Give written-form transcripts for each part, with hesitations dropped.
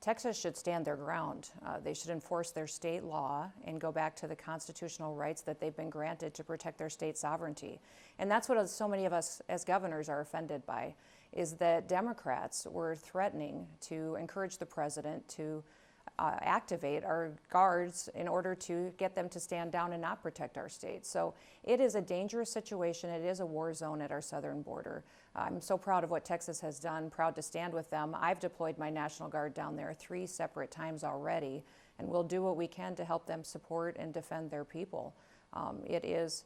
Texas should stand their ground. They should enforce their state law and go back to the constitutional rights that they've been granted to protect their state sovereignty. And that's what so many of us as governors are offended by, is that Democrats were threatening to encourage the president to activate our guards in order to get them to stand down and not protect our state. So it is a dangerous situation. It is a war zone at our southern border. I'm so proud of what Texas has done, proud to stand with them. I've deployed my National Guard down there 3 separate times already, and we'll do what we can to help them support and defend their people. It is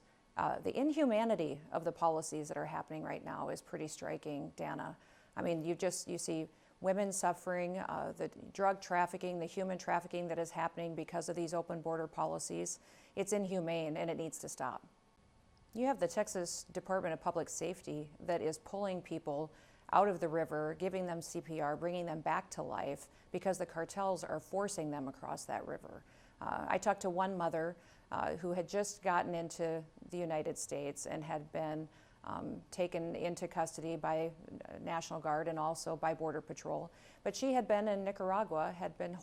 the inhumanity of the policies that are happening right now is pretty striking, Dana. I mean, you see women suffering, the drug trafficking, the human trafficking that is happening because of these open border policies. It's inhumane and it needs to stop. You have the Texas Department of Public Safety that is pulling people out of the river, giving them CPR, bringing them back to life because the cartels are forcing them across that river. I talked to one mother who had just gotten into the United States and had been taken into custody by National Guard and also by Border Patrol. But she had been in Nicaragua, had been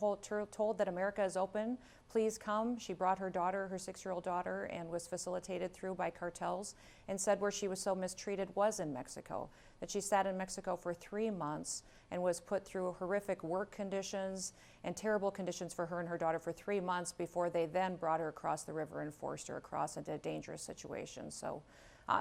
told that America is open, please come. She brought her daughter, her 6-year-old daughter, and was facilitated through by cartels, and said where she was so mistreated was in Mexico, that she sat in Mexico for 3 months and was put through horrific work conditions and terrible conditions for her and her daughter for 3 months before they then brought her across the river and forced her across into a dangerous situation. So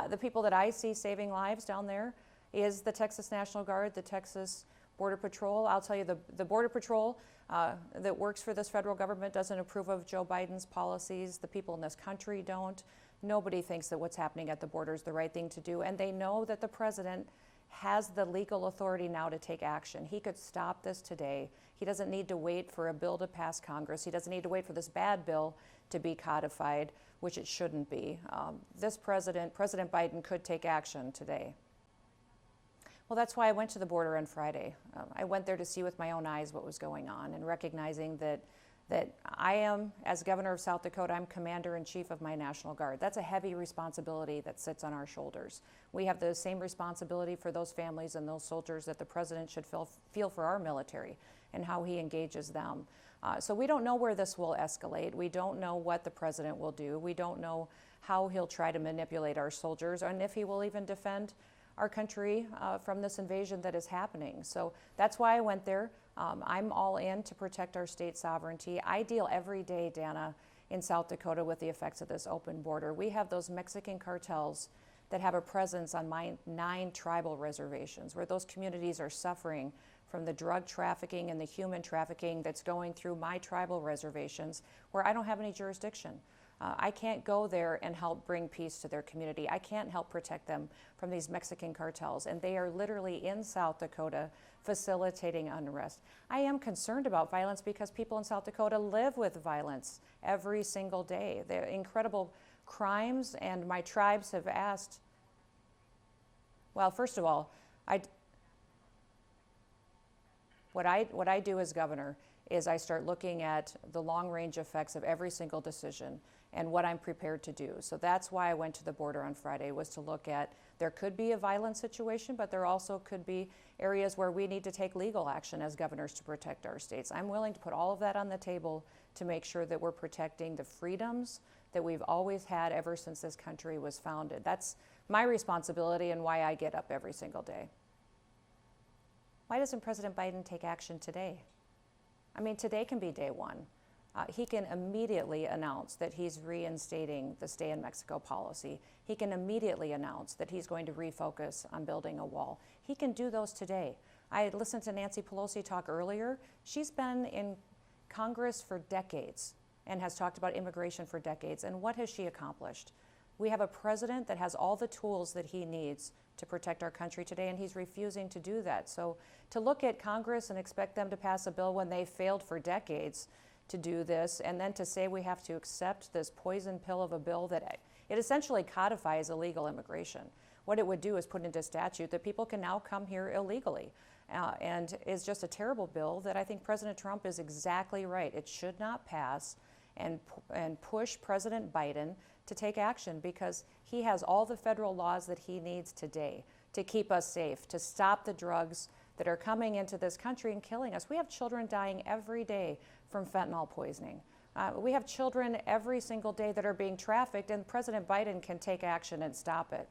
the people that I see saving lives down there is the Texas National Guard, the Texas Border Patrol. I'll tell you, the Border Patrol that works for this federal government doesn't approve of Joe Biden's policies. The people in this country don't. Nobody thinks that what's happening at the border is the right thing to do. And they know that the president has the legal authority now to take action. He could stop this today. He doesn't need to wait for a bill to pass Congress. He doesn't need to wait for this bad bill to be codified, which it shouldn't be. This President Biden, could take action today. Well, that's why I went to the border on Friday. I went there to see with my own eyes what was going on, and recognizing that I am, as governor of South Dakota, I'm commander-in-chief of my National Guard. That's a heavy responsibility that sits on our shoulders. We have the same responsibility for those families and those soldiers that the president should feel for our military and how he engages them. So we don't know where this will escalate. We don't know what the president will do. We don't know how he'll try to manipulate our soldiers, and if he will even defend our country from this invasion that is happening. So that's why I went there. I'm all in to protect our state sovereignty. I deal every day, Dana, in South Dakota with the effects of this open border. We have those Mexican cartels that have a presence on my 9 tribal reservations, where those communities are suffering from the drug trafficking and the human trafficking that's going through my tribal reservations, where I don't have any jurisdiction. I can't go there and help bring peace to their community. I can't help protect them from these Mexican cartels, and they are literally in South Dakota facilitating unrest. I am concerned about violence because people in South Dakota live with violence every single day. They're incredible crimes, and my tribes have asked, well, first of all, what I do as governor is I start looking at the long-range effects of every single decision and what I'm prepared to do. So that's why I went to the border on Friday, was to look at, there could be a violent situation, but there also could be areas where we need to take legal action as governors to protect our states. I'm willing to put all of that on the table to make sure that we're protecting the freedoms that we've always had ever since this country was founded. That's my responsibility and why I get up every single day. Why doesn't President Biden take action today? I mean, today can be day one. He can immediately announce that he's reinstating the stay in Mexico policy. He can immediately announce that he's going to refocus on building a wall. He can do those today. I had listened to Nancy Pelosi talk earlier. She's been in Congress for decades and has talked about immigration for decades. And what has she accomplished? We have a president that has all the tools that he needs to protect our country today, and he's refusing to do that. So to look at Congress and expect them to pass a bill when they failed for decades to do this, and then to say we have to accept this poison pill of a bill that it essentially codifies illegal immigration. What it would do is put into statute that people can now come here illegally, and is just a terrible bill that I think President Trump is exactly right. It should not pass, and push President Biden to take action, because he has all the federal laws that he needs today to keep us safe, to stop the drugs that are coming into this country and killing us. We have children dying every day from fentanyl poisoning. We have children every single day that are being trafficked, and President Biden can take action and stop it.